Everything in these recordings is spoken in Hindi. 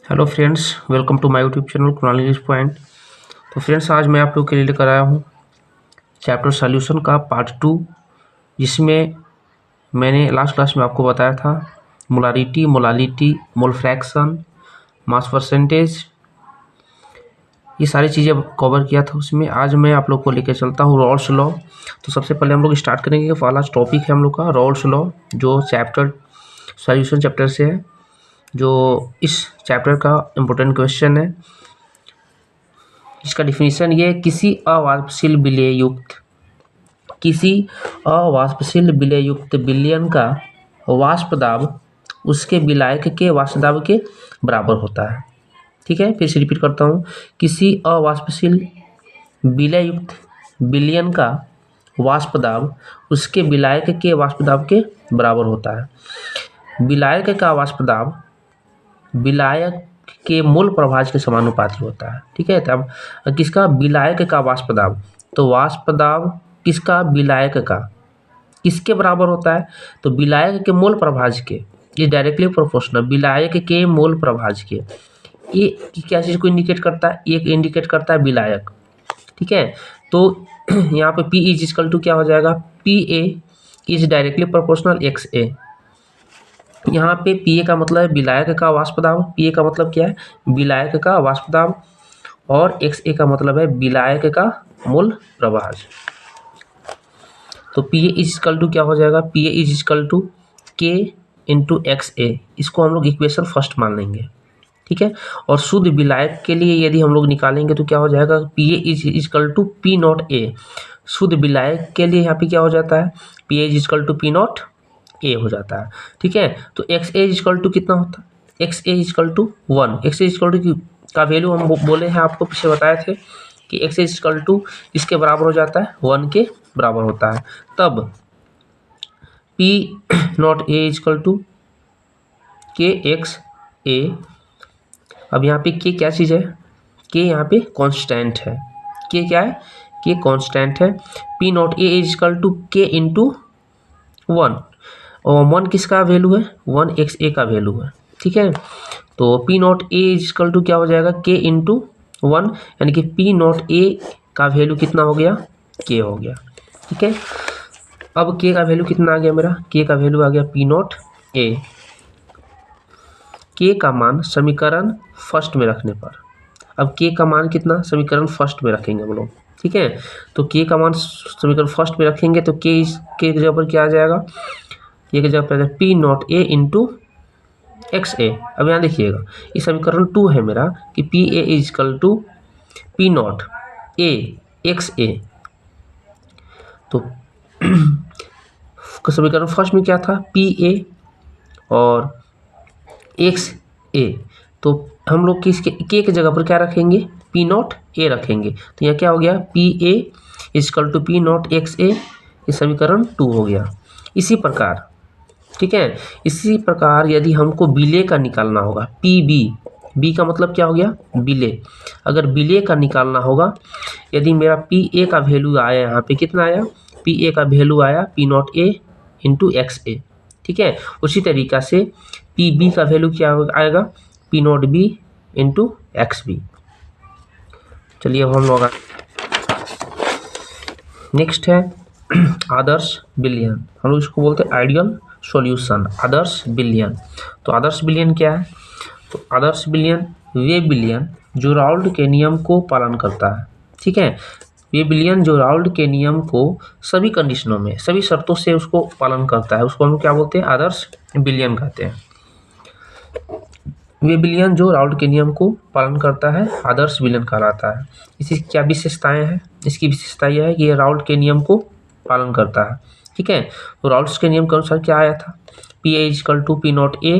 Hello friends, welcome to my YouTube channel chronology point. तो फ्रेंड्स, आज मैं आप लोग के लिए लेकर आया हूँ चैप्टर सॉल्यूशन का पार्ट 2, जिसमें मैंने लास्ट क्लास में आपको बताया था molarity, molality, mole fraction, mass percentage, ये सारी चीज़ें कवर किया था उसमें। आज मैं आप लोग को लेकर चलता हूँ रॉल्स लॉ। तो सबसे पहले हम लोग स्टार्ट करेंगे। पहला टॉपिक है हम लोग का रॉल्स लॉ, जो चैप्टर सॉल्यूशन चैप्टर से है, जो इस चैप्टर का इम्पोर्टेंट क्वेश्चन है। इसका डिफिनीशन ये है, किसी अवाष्पशील विलय युक्त विलयन का वाष्प दाब उसके विलायक के वाष्प दाब के बराबर होता है। ठीक है, फिर से रिपीट करता हूँ। किसी अवाष्पशील विलय युक्त विलयन का वाष्प दाब उसके विलायक के वाष्प दाब के बराबर होता है। विलायक का वाष्प दाब विलायक के मूल प्रभाज के समानुपाती होता है। ठीक है, तब किसका? विलायक का वाष्प दाब। तो वाष्प दाब किसका? विलायक का। किसके बराबर होता है? तो विलायक के मूल प्रभाज के। ये डायरेक्टली प्रोपोर्शनल, विलायक के मूल प्रभाज के। ये क्या चीज़ को इंडिकेट करता है? एक इंडिकेट करता है विलायक। ठीक है, तो यहाँ पे P इज इक्वल टू क्या हो जाएगा? PA is directly proportional XA। यहाँ पे PA का मतलब है विलायक का वाष्प दाब। PA का मतलब क्या है? विलायक का वाष्प दाब। और XA का मतलब है विलायक का मूल प्रभाज। तो PA इज इक्वल टू क्या हो जाएगा? PA is equal to K into XA। इसको हम लोग इक्वेशन फर्स्ट मान लेंगे। ठीक है, और शुद्ध विलायक के लिए यदि हम लोग निकालेंगे तो क्या हो जाएगा? PA is equal to P not A। शुद्ध विलायक के लिए यहाँ पे क्या हो जाता है? PA is equal to P not A हो जाता है। ठीक है, तो XA इज इक्वल टू कितना होता है? XA is equal to 1। XA is equal to का वैल्यू हम बोले हैं, आपको पीछे बताए थे कि XA इज इक्वल टू इसके बराबर हो जाता है, 1 के बराबर होता है। तब P not A is equal to KXA। अब यहाँ पे K क्या चीज़ है? K यहाँ पे कांस्टेंट है। K क्या है? K कांस्टेंट है। P not A is equal to K into 1। और 1 किसका वैल्यू है? 1 XA का वैल्यू है। ठीक है, तो P not A is equal to क्या हो जाएगा? K इंटू 1, यानी कि P नॉट A का वैल्यू कितना हो गया? K हो गया। ठीक है, अब K का वैल्यू कितना आ गया मेरा? K का वैल्यू आ गया P नॉट A। K का मान समीकरण फर्स्ट में रखने पर, अब K का मान कितना? समीकरण फर्स्ट में रखेंगे हम लोग। ठीक है, तो K का मान समीकरण फर्स्ट में रखेंगे तो K की जगह पर क्या आ जाएगा? K की जगह पर P not A into XA। अब यहाँ देखिएगा, ये समीकरण 2 है मेरा कि PA is equal to P not A XA। तो समीकरण फर्स्ट में क्या था? PA और XA। तो हम लोग किसके K की जगह पर क्या रखेंगे? P नॉट A रखेंगे। तो यह क्या हो गया? PA is equal to P not XA। ये समीकरण 2 हो गया। इसी प्रकार, ठीक है, इसी प्रकार यदि हमको विलेय का निकालना होगा, B का मतलब क्या हो गया? विलेय। अगर विलेय का निकालना होगा, यदि मेरा PA का वैल्यू आया, यहाँ पे कितना आया? PA का वैल्यू आया P not A into XA। ठीक है, उसी तरीका से PB का वैल्यू क्या आएगा? P not B into XB। चलिए अब हम लोग नेक्स्ट है आदर्श विलयन। हम लोग इसको बोलते हैं आइडियल सॉल्यूशन, आदर्श विलयन। तो आदर्श विलयन क्या है? तो आदर्श विलयन वे विलयन जो राउल्ट के नियम को पालन करता है। ठीक है, वे विलयन जो राउल्ट के नियम को सभी कंडीशनों में, सभी शर्तों से उसको पालन करता है, उसको हम क्या बोलते हैं? आदर्श विलयन कहते हैं। वे विलयन जो राउल्ट के नियम को पालन करता है आदर्श विलयन कहलाता है। इसकी क्या विशेषताएं हैं? इसकी विशेषता यह है कि यह राउल्ट के नियम को पालन करता है। ठीक है, तो राउल्ट के नियम के अनुसार क्या आया था? PA is equal to P not A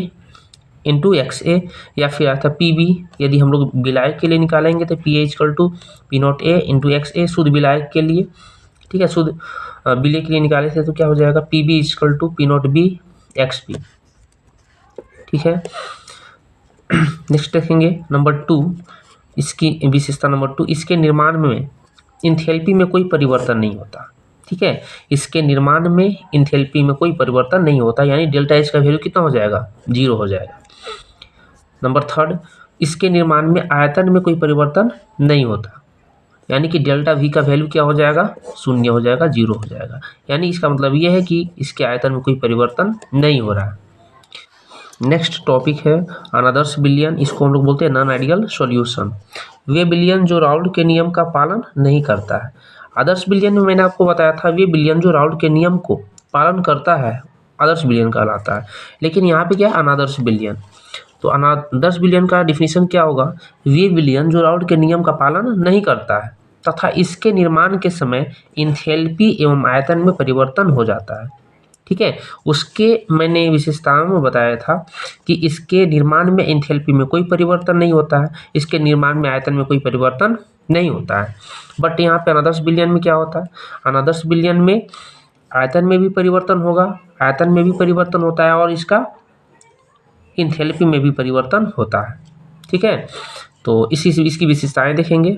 into XA, या फिर आया था PB। यदि हम लोग विलायक के लिए निकालेंगे तो PA is equal to P not A into XA शुद्ध विलायक के लिए। ठीक है, शुद्ध विलय के लिए निकाले थे तो क्या हो जाएगा? PB is equal to P not B XB। ठीक है, नेक्स्ट देखेंगे नंबर 2, इसकी विशेषता नंबर 2, इसके निर्माण में इंथैल्पी में कोई परिवर्तन नहीं होता। ठीक है, इसके निर्माण में इंथैल्पी में कोई परिवर्तन नहीं होता, यानी डेल्टा H का वैल्यू कितना हो जाएगा? 0 हो जाएगा। नंबर थर्ड, इसके निर्माण में आयतन में कोई परिवर्तन नहीं होता, यानी कि डेल्टा वी का वैल्यू क्या हो जाएगा, शून्य हो जाएगा, जीरो हो जाएगा। यानी इसका मतलब ये है कि इसके आयतन में कोई परिवर्तन नहीं हो रहा है। नेक्स्ट टॉपिक है अनदर्स बिलियन, इसको हम लोग बोलते हैं नॉन आइडियल सॉल्यूशन। वे बिलियन जो राउल्ट के नियम का पालन नहीं करता है। आदर्श बिलियन में मैंने आपको बताया था वे बिलियन जो राउल्ट के नियम को पालन करता है आदर्श बिलियन कहलाता है। लेकिन यहाँ पे क्या है, अनादर्श बिलियन। तो अनादर्श बिलियन का डिफिनीशन क्या होगा, वे बिलियन जो राउल्ट के नियम का पालन नहीं करता है तथा इसके निर्माण के समय इंथैल्पी एवं आयतन में परिवर्तन हो जाता है। ठीक है, उसके मैंने विशेषताओं में बताया था कि इसके निर्माण में एंथैल्पी में कोई परिवर्तन नहीं होता है, इसके निर्माण में आयतन में कोई परिवर्तन नहीं होता है। बट यहाँ पे अनादर्श बिलियन में क्या होता है, अनादर्श बिलियन में आयतन में भी परिवर्तन होगा, आयतन में भी परिवर्तन होता है और इसका एंथैल्पी में भी परिवर्तन होता है। ठीक है, तो इसकी विशेषताएं देखेंगे।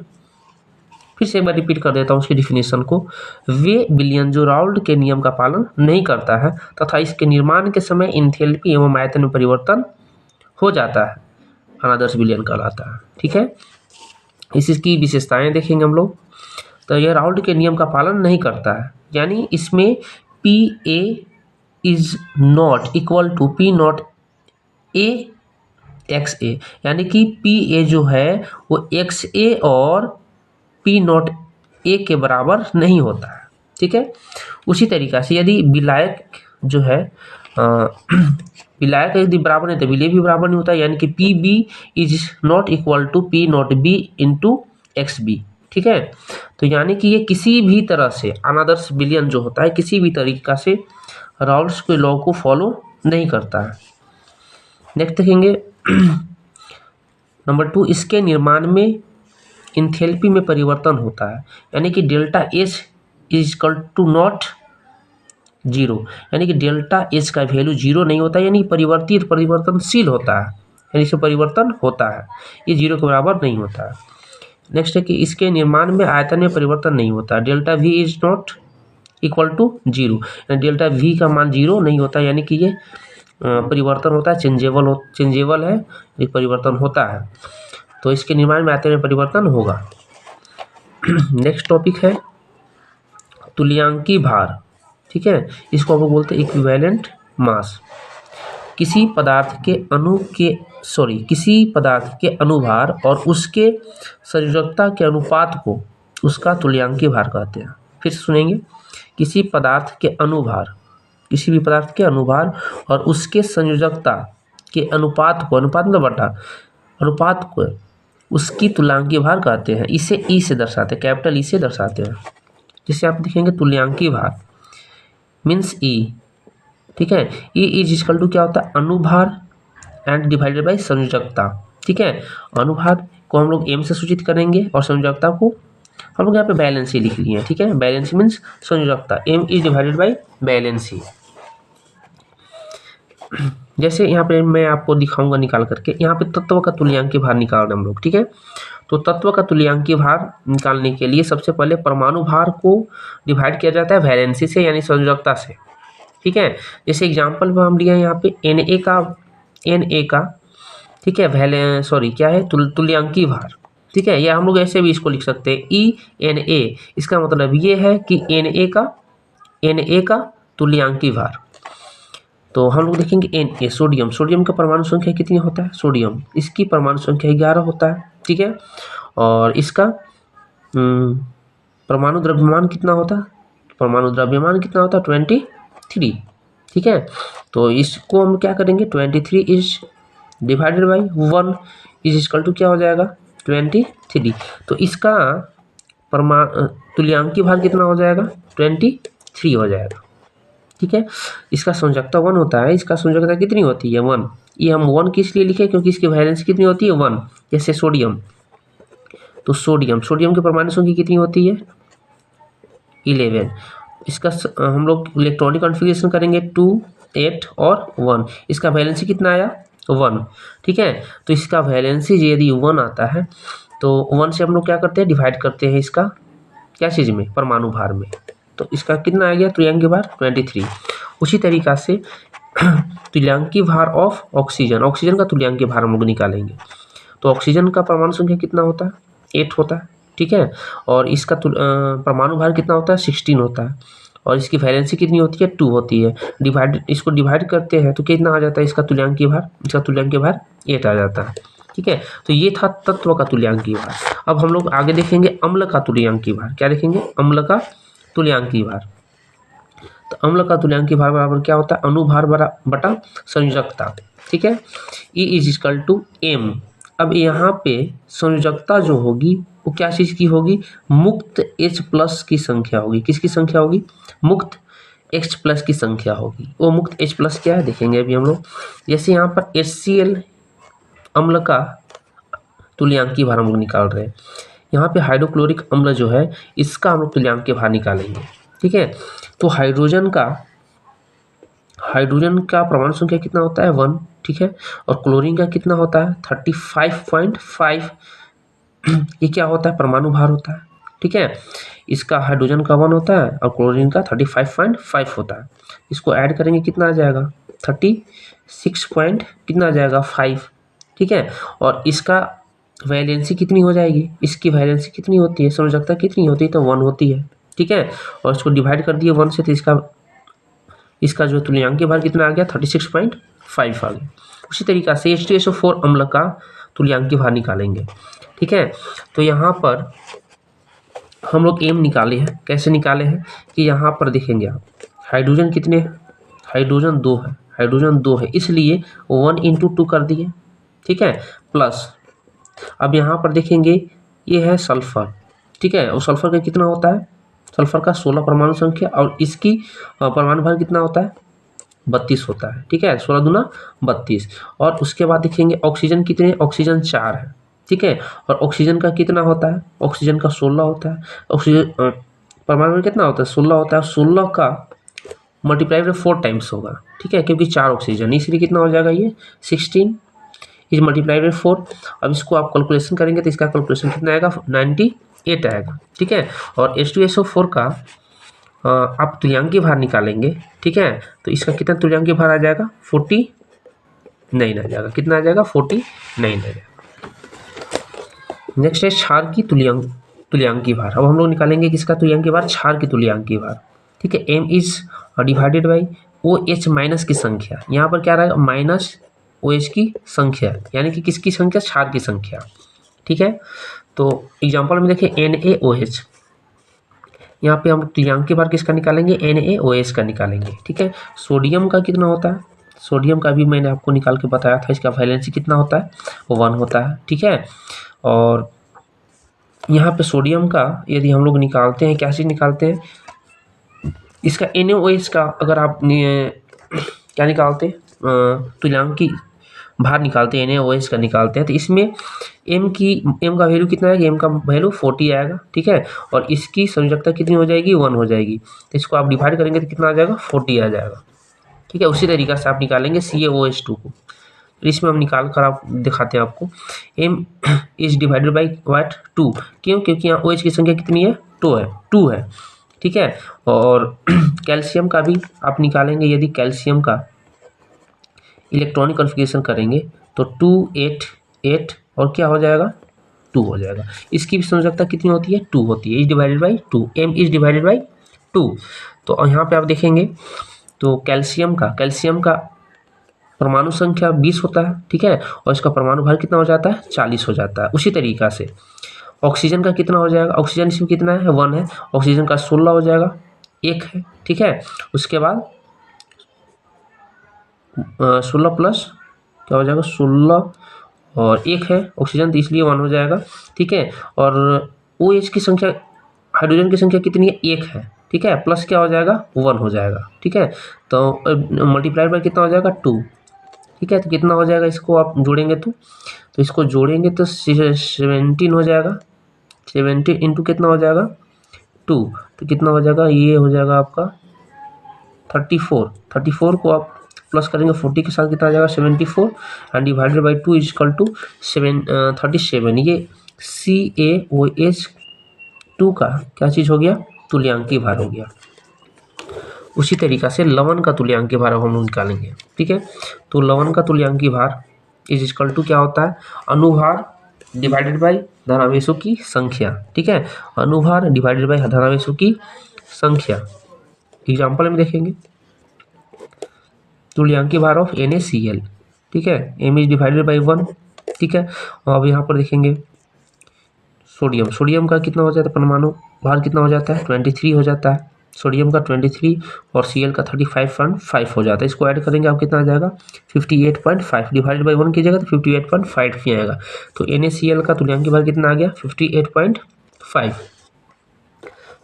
फिर से एक बार रिपीट कर देता हूँ उसकी डिफिनेशन को। वे बिलियन जो राउल्ट के नियम का पालन नहीं करता है तथा इसके निर्माण के समय एंथैल्पी एवं आयतन में परिवर्तन हो जाता है, अनादर्श बिलियन कहलाता है। ठीक है, इसकी विशेषताएं देखेंगे हम लोग। तो यह राउल्ट के नियम का पालन नहीं करता है, यानी इसमें P A is not equal to P not A X A, यानी कि पी ए जो है वो एक्स ए और पी नॉट ए के बराबर नहीं होता है। ठीक है, उसी तरीक़ा से यदि विलायक जो है विलायक यदि बराबर नहीं तो विलय भी बराबर नहीं होता, यानी कि P B is not equal to P not B into X B. ठीक है, तो यानी कि ये किसी भी तरह से अनादर्श बिलियन जो होता है किसी भी तरीक़ा से राउल्ट्स के लॉ को फॉलो नहीं करता है। नेक्स्ट देखेंगे नंबर 2, इसके निर्माण में इंथैल्पी में परिवर्तन होता है, यानी कि delta H is equal to not zero, यानी कि डेल्टा एच का वैल्यू जीरो नहीं होता, यानी परिवर्तनशील होता है, यानी इसमें परिवर्तन होता है, ये जीरो के बराबर नहीं होता है। नेक्स्ट है कि इसके निर्माण में आयतन में परिवर्तन नहीं होता, delta V is not equal to zero, यानी डेल्टा वी का मान जीरो नहीं होता, यानी कि ये परिवर्तन होता है, चेंजेबल है, ये परिवर्तन होता है। तो इसके निर्माण में आयतन में परिवर्तन होगा। नेक्स्ट टॉपिक है तुल्यांकी भार। ठीक है, इसको हम लोग बोलते हैं इक्विवेलेंट मास। किसी पदार्थ के अनुभार और उसके संयोजकता के अनुपात को उसका तुल्यांकी भार कहते हैं। फिर सुनेंगे, किसी भी पदार्थ के अनुभार और उसके संयोजकता के अनुपात को उसकी तुल्यांकी भार कहते हैं। इसे ई से दर्शाते हैं, कैपिटल ई से दर्शाते हैं। जिसे आप देखेंगे तुल्यांकी भार मीन्स ई। ठीक है, ई इज इक्वल टू क्या होता है, अनुभार एंड डिवाइडेड बाई संयोजकता। ठीक है, अनुभार को हम लोग एम से सूचित करेंगे और संयोजकता को हम लोग यहाँ पे बैलेंसी लिख लिए हैं। ठीक है, बैलेंसी मीन्स संयोजकता, M is divided by valency. जैसे यहाँ पे मैं आपको दिखाऊंगा निकाल करके, यहाँ पे तत्व का तुल्यांकी भार निकाल रहे हैं हम लोग। ठीक है, तो तत्व का तुल्यांकी भार निकालने के लिए सबसे पहले परमाणु भार को डिवाइड किया जाता है वैलेंसी से, यानी संयोजकता से। ठीक है, जैसे एग्जांपल में हम लिए हैं यहाँ पे एन ए का ठीक है क्या है तुल्यांकी भार। ठीक है, या हम लोग ऐसे भी इसको लिख सकते हैं ENA। इसका मतलब ये है कि Na का तुल्यांकी भार। तो हम लोग देखेंगे Na सोडियम का परमाणु संख्या कितनी होता है, सोडियम इसकी परमाणु संख्या 11 होता है। ठीक है, और इसका परमाणु द्रव्यमान कितना होता है, 23। ठीक है, तो इसको हम क्या करेंगे 23 is divided by 1 is equal to क्या हो जाएगा 23। तो इसका तुल्यांकी भार कितना हो जाएगा 23 हो जाएगा। ठीक है, इसका संयोजकता 1 होता है, इसका संयोजकता कितनी होती है 1। ये हम 1 किस लिए लिखे, क्योंकि इसकी वैलेंसी कितनी होती है 1। जैसे सोडियम, तो सोडियम की परमाणु संख्या कितनी होती है 11। इसका हम लोग इलेक्ट्रॉनिक कॉन्फ़िगरेशन करेंगे 2, 8 और 1। इसका वैलेंसी कितना आया 1। ठीक है, तो इसका वैलेंसी यदि 1 आता है तो 1 से हम लोग क्या करते हैं डिवाइड करते हैं इसका क्या चीज़ में, परमाणु भार में। तो इसका कितना आ गया तुल्यांकी भार 23। उसी तरीक़ा से तुल्यांकी भार ऑफ ऑक्सीजन, ऑक्सीजन का तुल्यांकी भार हम लोग निकालेंगे। तो ऑक्सीजन का परमाणु संख्या कितना होता है? 8 होता है, ठीक है। और इसका परमाणु भार कितना होता है? 16 होता है। और इसकी वैलेंसी कितनी होती है? 2 होती है। इसको डिवाइड करते हैं तो कितना आ जाता है इसका तुल्यांकी भार? इसका तुल्यांकी भार 8 आ जाता है, ठीक है। तो ये था तत्व का तुल्यांकी भार। अब हम लोग आगे देखेंगे अम्ल का तुल्यांकी भार। क्या देखेंगे? अम्ल का तुल्यांकी भार। तो अम्ल का तुल्यांकी भार बराबर क्या होता है? अनुभार बटा संयोजकता, ठीक है। E is equal to M। अब यहाँ पे संयोजकता जो होगी वो क्या चीज की होगी? मुक्त H प्लस की संख्या होगी। किसकी संख्या होगी? मुक्त H प्लस की संख्या होगी। वो मुक्त H प्लस क्या है देखेंगे अभी हम लोग। जैसे यहाँ पर HCl अम्ल का तुल्यांकी भार हम लोग निकाल रहे हैं। यहाँ पे हाइड्रोक्लोरिक अम्ल जो है इसका हम लोग तुल्यांकी भार निकालेंगे, ठीक है। तो हाइड्रोजन का परमाणु संख्या कितना होता है? 1, ठीक है। और क्लोरीन का कितना होता है? 35.5। ये क्या होता है? परमाणु भार होता है, ठीक है। इसका हाइड्रोजन का 1 होता है और क्लोरीन का 35.5 होता है। इसको ऐड करेंगे कितना आ जाएगा? 36 पॉइंट कितना आ जाएगा? 5, ठीक है। और इसका वैलेंसी कितनी हो जाएगी? इसकी वैलेंसी कितनी होती है? संयोजकता कितनी होती है? तो 1 होती है, ठीक है। और इसको डिवाइड कर दिए 1 से तो इसका जो तुल्यांकी भार कितना आ गया? 36.5 आ गया। उसी तरीका से H2SO4 अम्ल का तुल्यांकी भार निकालेंगे, ठीक है। तो यहाँ पर हम लोग M निकाले हैं। कैसे निकाले हैं कि यहाँ पर देखेंगे आप, हाइड्रोजन कितने हैं? हाइड्रोजन 2 है, हाइड्रोजन 2 है, इसलिए 1 × 2 कर दिए, ठीक है। प्लस अब यहाँ पर देखेंगे ये है सल्फर, ठीक है। और सल्फर का कितना होता है? सल्फर का 16 परमाणु संख्या और इसकी परमाणु भार कितना होता है? 32 होता है, ठीक है। 16 दूना 32। और उसके बाद देखेंगे ऑक्सीजन कितने? ऑक्सीजन 4 है, ठीक है। और ऑक्सीजन का कितना होता है? ऑक्सीजन का 16 होता है। ऑक्सीजन परमाणु भार कितना होता है? 16 होता है। 16 का मल्टीप्लाई में 4 टाइम्स होगा, ठीक है, क्योंकि 4 ऑक्सीजन, इसलिए कितना हो जाएगा? ये 16 इज मल्टीप्लाई बाई 4। अब इसको आप कैलकुलेशन करेंगे तो इसका कैलकुलेशन कितना आएगा? 98 आएगा, ठीक है। और H2SO4 का आप तुल्यांकी भार निकालेंगे, ठीक है। तो इसका कितना तुल्यांकी भार आ जाएगा? 49 आ जाएगा। कितना आ जाएगा? 49 आ जाएगा। नेक्स्ट है क्षार की तुल्यांकी भार। अब हम लोग निकालेंगे किसका तुल्यांकी भार? क्षार की तुल्यांकी भार, ठीक है। M is divided by OH minus की संख्या। यहाँ पर क्या रहेगा? माइनस OH की संख्या, यानी कि किसकी संख्या? क्षार की संख्या, ठीक है। तो एग्जांपल में देखिए NaOH, यहाँ पे हम तुल्यांकी भार किसका निकालेंगे? NaOH का निकालेंगे, ठीक है। सोडियम का कितना होता है? सोडियम का भी मैंने आपको निकाल के बताया था। इसका वैलेंसी कितना होता है? 1 होता है, ठीक है। और यहाँ पे सोडियम का यदि हम लोग निकालते हैं, क्या चीज़ निकालते हैं? इसका NaOH का अगर आप क्या निकालते हैं? तुल्यांकी भार निकालते हैं, NaOH का निकालते हैं, तो इसमें M का वैल्यू कितना आएगा? M का वैल्यू 40 आएगा, ठीक है। और इसकी संयोजकता कितनी हो जाएगी? 1 हो जाएगी। तो इसको आप डिवाइड करेंगे तो कितना आ जाएगा? 40 आ जाएगा, ठीक है। उसी तरीका से आप निकालेंगे CaOH2 को। तो इसमें हम निकाल कर आप दिखाते हैं आपको। M is divided by what? 2। क्यों? क्योंकि यहाँ OH की संख्या कितनी है? 2 है, ठीक है। और कैल्शियम का भी आप निकालेंगे। यदि कैल्शियम का इलेक्ट्रॉनिक कॉन्फ़िगरेशन करेंगे तो 2 8 8 और क्या हो जाएगा? 2 हो जाएगा। इसकी भी संयोजकता कितनी होती है? 2 होती है। Is divided by 2, M is divided by 2। तो यहाँ पे आप देखेंगे तो कैल्शियम का परमाणु संख्या 20 होता है, ठीक है। और इसका परमाणु भार कितना हो जाता है? 40 हो जाता है। उसी तरीका से ऑक्सीजन का कितना हो जाएगा? ऑक्सीजन इसमें कितना है? 1 है। ऑक्सीजन का 16 हो जाएगा, 1 है, ठीक है। उसके बाद 16 प्लस क्या हो जाएगा? 16 और 1 है ऑक्सीजन, तो इसलिए 1 हो जाएगा, ठीक है। और OH की संख्या, हाइड्रोजन की संख्या कितनी है? 1 है, ठीक है। प्लस क्या हो जाएगा? 1 हो जाएगा, ठीक है। तो मल्टीप्लाई बाय कितना हो जाएगा? 2, ठीक है। तो कितना हो जाएगा? इसको आप जोड़ेंगे तो इसको जोड़ेंगे तो 17 हो जाएगा। 17 इंटू कितना हो जाएगा? 2, तो कितना हो जाएगा? ये हो जाएगा आपका 34 को आप प्लस करेंगे 40 के साथ, कितना आ जाएगा? 74 and divided by 2 is equal to 37। ये CaOH2 का क्या चीज़ हो गया? तुल्यांकी भार हो गया। उसी तरीका से लवण का तुल्यांकी भार अब हम निकालेंगे। ठीक है, तो लवण का तुल्यांकी भार इज इक्वल टू क्या होता है, अनुभार डिवाइडेड बाई धनावेशों की संख्या। ठीक है, अनुभार डिवाइडेड बाई धनावेशों की संख्या। एग्जाम्पल में देखेंगे तुल्यांकी भार ऑफ NaCl। ठीक है, m इज डिवाइडेड बाई 1। ठीक है, अब यहाँ पर देखेंगे सोडियम, सोडियम का कितना हो जाता है, परमाणु भार कितना हो जाता है, 23 हो जाता है। सोडियम का 23 और Cl का 35.5 हो जाता है। इसको ऐड करेंगे आप कितना आ जाएगा, 58.5 डिवाइडेड बाई 1 कीजिएगा तो 58.5 ही आएगा। तो NaCl का तुल्यांकी भार कितना आ गया, 58.5।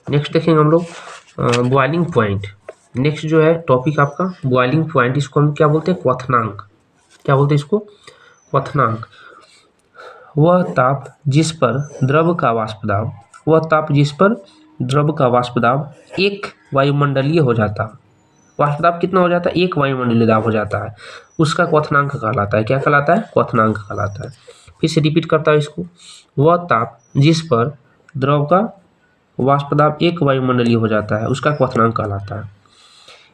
नेक्स्ट देखेंगे हम लोग बॉइलिंग पॉइंट। नेक्स्ट जो है टॉपिक आपका बॉइलिंग पॉइंट, इसको हम क्या बोलते हैं, क्वथनांक। क्या बोलते हैं इसको, क्वथनांक। वह ताप जिस पर द्रव का वाष्प दाब, वह ताप जिस पर द्रव का वाष्प दाब एक वायुमंडलीय हो जाता, वाष्प दाब कितना हो जाता है, एक वायुमंडलीय दाब हो जाता है, उसका क्वथनांक कहलाता है। क्या कहलाता है, क्वथनांक कहलाता है। फिर से रिपीट करता है इसको, वह ताप जिस पर द्रव का वाष्प दाब एक वायुमंडलीय हो जाता है, उसका क्वथनांक कहलाता है।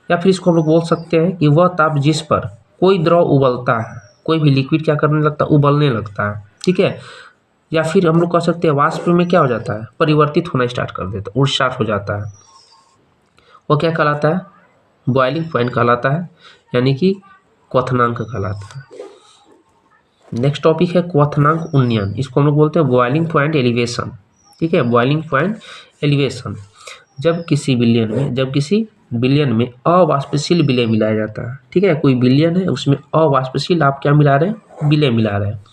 या फिर इसको हम लोग बोल सकते हैं कि वह ताप जिस पर कोई द्रव उबलता है, कोई भी लिक्विड क्या करने लगता है, उबलने लगता है। ठीक है, या फिर हम लोग कह सकते हैं वाष्प में क्या हो जाता है, परिवर्तित होना स्टार्ट कर देता है, स्टार्ट हो जाता है, वो क्या कहलाता है, बॉइलिंग पॉइंट कहलाता है, यानी कि क्वथनांक कहलाता है। नेक्स्ट टॉपिक है क्वथनांक उन्नयन। इसको हम लोग बोलते हैं बॉइलिंग पॉइंट एलिवेशन। ठीक है, बॉइलिंग पॉइंट एलिवेशन। जब किसी विलयन में अवाष्पशील विलय मिलाया जाता है। ठीक है, कोई विलयन है उसमें अवाष्पशील आप क्या मिला रहे हैं, विलय मिला रहे हैं,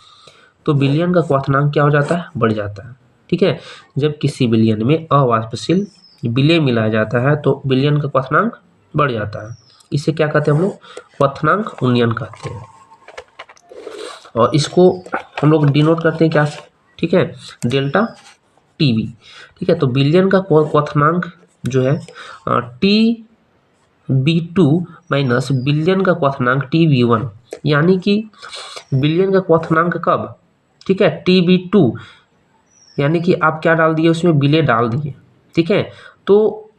तो विलयन का क्वथनांक क्या हो जाता है, बढ़ जाता है। ठीक है, जब किसी विलयन में अवाष्पशील विलय मिलाया जाता है तो विलयन का क्वथनांक बढ़ जाता है। इसे क्या कहते हैं हम लोग, क्वथनांक उन्नयन कहते हैं। और इसको हम लोग डिनोट करते हैं क्या, ठीक है, डेल्टा TB। ठीक है, तो विलयन का क्वथनांक जो है TB2 माइनस विलयन का क्वथनांक TB1, यानी कि विलयन का क्वथनांक कब, ठीक है, TB2, यानी कि आप क्या डाल दिए उसमें, विलय डाल दिए। ठीक है, तो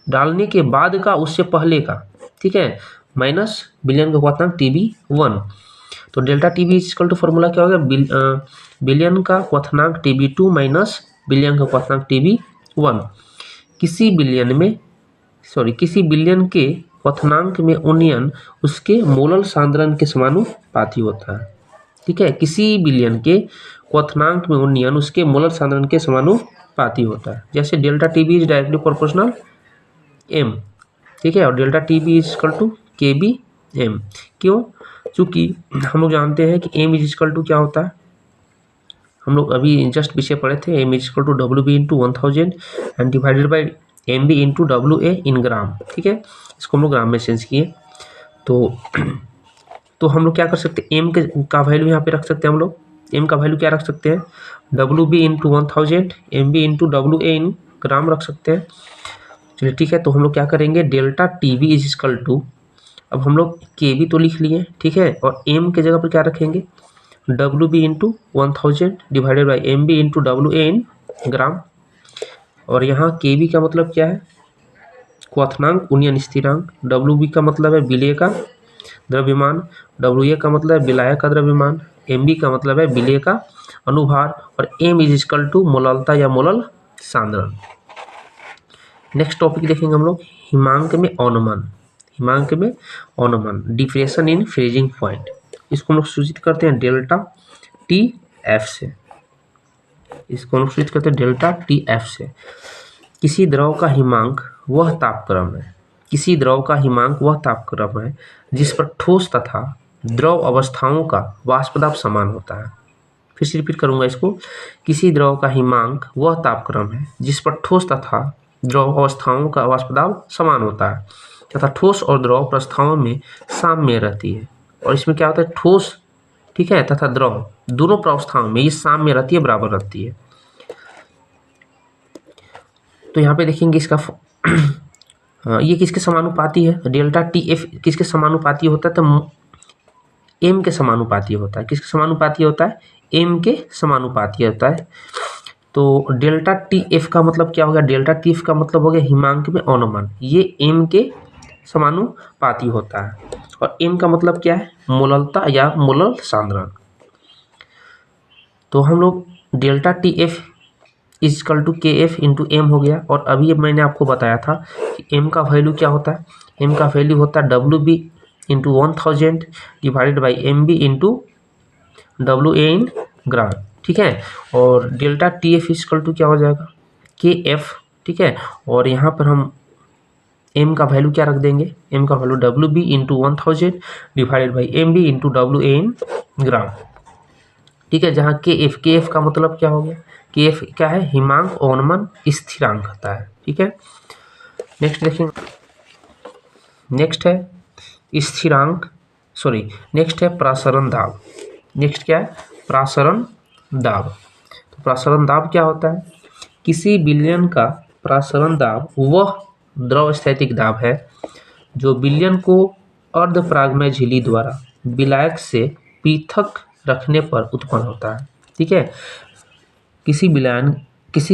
डालने के बाद का उससे पहले का, ठीक है, माइनस विलयन का क्वथनांक TB1। तो delta TB equal to formula क्या हो गया, विलयन का क्वथनांक TB2 माइनस विलयन का क्वथनांक TB1। किसी विलयन के क्वथनांक में उन्नयन उसके मोलल सांद्रण के समानुपाती होता है। ठीक है, किसी विलयन के क्वथनांक में उन्नयन उसके मोलल सांद्रण के समानुपाती होता है। जैसे delta TB is directly proportional M। ठीक है, और delta TB is equal to KBM। क्यों, चूँकि हम लोग जानते हैं कि M इज इक्वल टू क्या होता है, हम लोग अभी जस्ट पीछे पढ़े थे, M is equal to WB into 1000 and divided by MB into WA in gram. ठीक है, इसको हम लोग ग्राम में चेंज किए। तो हम लोग क्या कर सकते हैं, M का वैल्यू यहाँ पे रख सकते हैं हम लोग। M का वैल्यू क्या रख सकते हैं, WB into 1000 MB into WA in ग्राम रख सकते हैं। चलिए ठीक है, तो हम लोग क्या करेंगे, delta TB is equal to, अब हम लोग KB तो लिख लिए, ठीक है, और M के जगह पर क्या रखेंगे, WB into 1000 divided by MB into WA in ग्राम। और यहाँ KB का मतलब क्या है, क्वथनांक उन्नयन स्थिरांक। WB का मतलब है विलय का द्रव्यमान, WA का मतलब है विलायक का द्रव्यमान, MB का मतलब है विलय का अनुभार, और M इज इक्वल टू मोललता या मोलल सांद्रण। नेक्स्ट टॉपिक देखेंगे हम लोग हिमांक में अवनमन। हिमांक में अवनमन, डिप्रेशन इन फ्रीजिंग पॉइंट। इसको हम लोग सूचित करते हैं डेल्टा TF से। इसको हम लोग सूचित करते हैं डेल्टा TF से। किसी द्रव का हिमांक वह तापक्रम है, किसी द्रव का हिमांक वह तापक्रम है जिस पर ठोस तथा द्रव अवस्थाओं का वाष्प दाब समान होता है। फिर से रिपीट करूंगा इसको, किसी द्रव का हिमांक वह तापक्रम है जिस पर ठोस तथा द्रव अवस्थाओं का वाष्प दाब समान होता है तथा ठोस और द्रव प्रस्थाओं में साम्य रहती है। और इसमें क्या होता है, ठोस, ठीक है, तथा द्रव दोनों प्रावस्थाओं में ये साम्य रहती है, बराबर रहती है। तो यहाँ पे देखेंगे इसका ये किसके समानुपाती है, डेल्टा TF किसके समानुपाती होता है, तो M के समानुपाती होता है। किसके समानुपाती होता है, M के समानुपाती होता है। तो डेल्टा TF का मतलब क्या हो गया, डेल्टा TF का मतलब हो गया हिमांक में अवनमन, ये M के समानुपाती होता है। और m का मतलब क्या है, मोललता या मोलल सांद्रण। तो हम लोग delta T F is equal to K F into M हो गया। और अभी मैंने आपको बताया था कि m का वैल्यू क्या होता है, m का वैल्यू होता है W B into 1000 divided by M B into W A in gram, ठीक है। और delta T F is equal to क्या हो जाएगा, के एफ, ठीक है। और यहाँ पर हम m का वैल्यू क्या रख देंगे, m का value W B into 1000 divided by M B into W A in gram, ठीक है। जहाँ के एफ का मतलब क्या हो गया, के एफ क्या है, हिमांक अवनमन स्थिरांक होता है, ठीक है। नेक्स्ट देखेंगे, नेक्स्ट है स्थिरांक, सॉरी नेक्स्ट है प्रसरण दाब। नेक्स्ट क्या है, प्रसरण दाब। तो प्रसरण दाब क्या होता है, किसी विलयन का प्रसरण दाब वह द्रव स्थैतिक दाब है जो विलयन को अर्धपरागमय झिल्ली द्वारा विलायक से पृथक रखने पर उत्पन्न होता है, ठीक है। किसी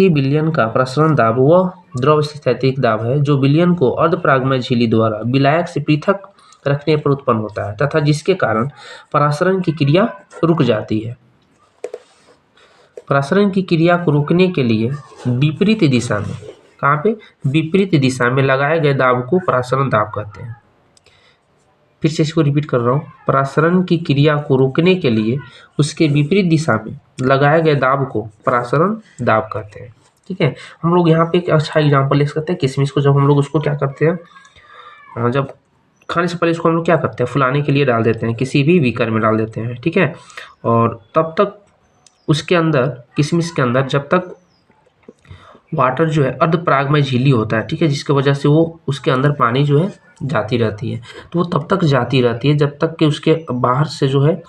विलयन का प्रसरण दाब वह द्रव स्थैतिक दाब है जो विलयन को अर्धपरागमय झिल्ली द्वारा विलायक से पृथक रखने पर उत्पन्न होता है तथा जिसके कारण परासरण की क्रिया रुक जाती है। परासरण की क्रिया को रोकने के लिए विपरीत दिशा में, कहाँ पे, विपरीत दिशा में लगाए गए दाब को परासरण दाब कहते हैं। फिर से इसको रिपीट कर रहा हूँ, परासरण की क्रिया को रोकने के लिए उसके विपरीत दिशा में लगाए गए दाब को परासरण दाब कहते हैं, ठीक है। हम लोग यहाँ पे एक अच्छा एग्जांपल ले सकते हैं, किशमिश को जब हम लोग उसको क्या करते हैं, जब खाने से पहले इसको हम लोग क्या करते हैं, फुलाने के लिए डाल देते हैं, किसी भी बीकर में डाल देते हैं, ठीक है। और तब तक उसके अंदर, किशमिश के अंदर जब तक वाटर जो है अर्धपरागमय झिल्ली होता है, ठीक है, जिसकी वजह से वो उसके अंदर पानी जो है जाती रहती है, तो वो तब तक जाती रहती है जब तक कि उसके बाहर से जो है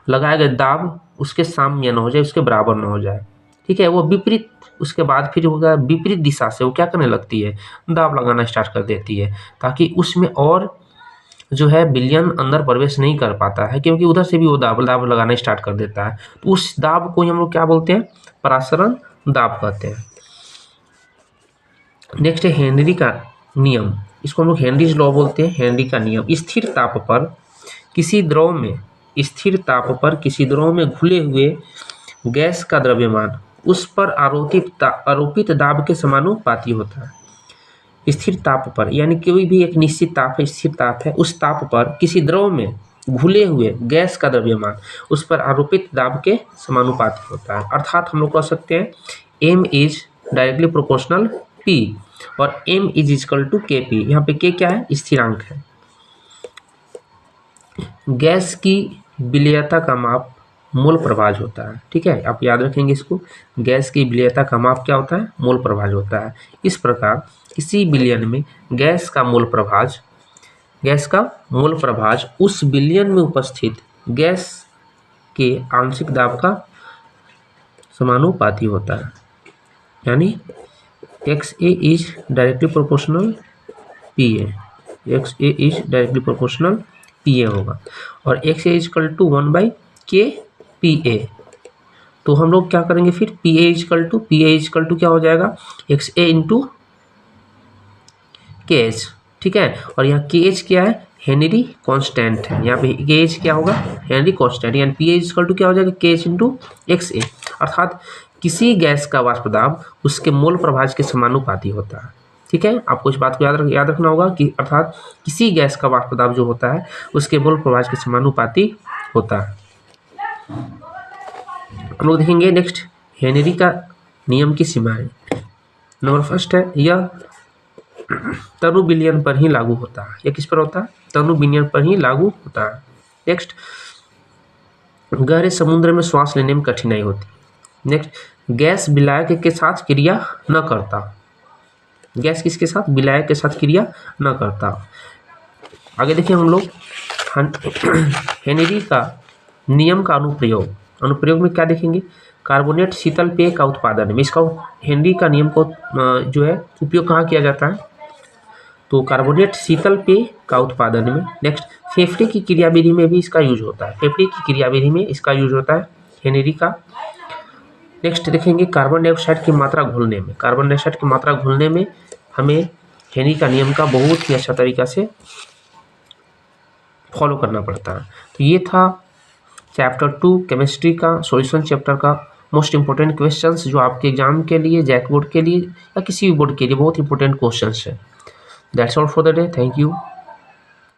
लगाया गया दाब उसके साम्य न हो जाए, उसके बराबर न हो जाए, ठीक है। वो विपरीत, उसके बाद फिर होगा विपरीत दिशा से वो क्या करने लगती है, दाब लगाना स्टार्ट कर देती है, ताकि उसमें और जो है विलयन अंदर प्रवेश नहीं कर पाता है, क्योंकि उधर से भी वो दाब लगाना स्टार्ट कर देता है। तो उस दाब को हम लोग क्या बोलते हैं, परासरण दाब कहते हैं। नेक्स्ट है हेनरी का नियम, इसको हम लोग हेनरीज लॉ बोलते हैं। हेनरी का नियम, स्थिर ताप पर किसी द्रव में, स्थिर ताप पर किसी द्रव में घुले हुए गैस का द्रव्यमान उस पर आरोपित दाब के समानुपाती होता है। स्थिर ताप पर, यानी कोई भी एक निश्चित ताप है, स्थिर ताप है, उस ताप पर किसी द्रव में घुले हुए गैस का द्रव्यमान उस पर आरोपित दाब के समानुपाती होता है। अर्थात हम लोग कह सकते हैं m is directly proportional p और m इज इक्वल टू के पी। यहाँ पे k क्या है, स्थिरांक है। गैस की विलेयता का माप मोल प्रभाज होता है, ठीक है, आप याद रखेंगे इसको। गैस की विलेयता का माप क्या होता है, मोल प्रभाज होता है। इस प्रकार किसी विलयन में गैस का मोल प्रभाज उस विलयन में उपस्थित गैस के आंशिक दाब का समानुपाती होता है, यानी XA is directly proportional PA, XA is directly proportional PA होगा। और XA is equal to 1/KPA। तो हम लोग क्या करेंगे फिर, PA इज इक्वल टू क्या हो जाएगा, XA इंटू KH, ठीक है। और यहाँ KH क्या है, हेनरी कांस्टेंट है। यहाँ पे KH क्या होगा, हेनरी कांस्टेंट, यानी PA इज इक्वल टू क्या हो जाएगा, KH इंटू XA। अर्थात किसी गैस का वाष्प दाब उसके मोल प्रभाज के समानुपाती होता है, ठीक है। आपको इस बात को याद रखना होगा कि अर्थात किसी गैस का वाष्प दाब जो होता है उसके मोल प्रभाज के समानुपाती होता है। हम लोग देखेंगे नेक्स्ट हेनरी का नियम की सीमाएं। नंबर फर्स्ट है, यह तनु विलयन पर ही लागू होता है। यह किस पर होता है, तनु विलयन पर ही लागू होता है। नेक्स्ट, गहरे समुद्र में श्वास लेने में कठिनाई होती है। नेक्स्ट, गैस विलायक के साथ क्रिया न करता। गैस किसके साथ, विलायक के साथ क्रिया न करता। आगे देखिए हम लोग हेनरी का नियम का अनुप्रयोग में क्या देखेंगे, कार्बोनेट शीतल पेय का उत्पादन में इसका हेनरी का नियम को जो है उपयोग कहाँ किया जाता है, तो कार्बोनेट शीतल पेय का उत्पादन में। नेक्स्ट, फेफड़े की क्रियाविधि में भी इसका यूज होता है, फेफड़े की क्रियाविधि में इसका यूज होता है हेनरी का। नेक्स्ट देखेंगे कार्बन डाइऑक्साइड की मात्रा घुलने में। कार्बन डाइऑक्साइड की मात्रा घुलने में हमें हेनरी का नियम का बहुत ही अच्छा तरीका से फॉलो करना पड़ता है। तो ये था चैप्टर 2 केमिस्ट्री का सॉल्यूशन चैप्टर का मोस्ट इंपॉर्टेंट क्वेश्चंस जो आपके एग्जाम के लिए, जैक बोर्ड के लिए या किसी भी बोर्ड के लिए बहुत इंपॉर्टेंट क्वेश्चंस है। That's all for the day. Thank you.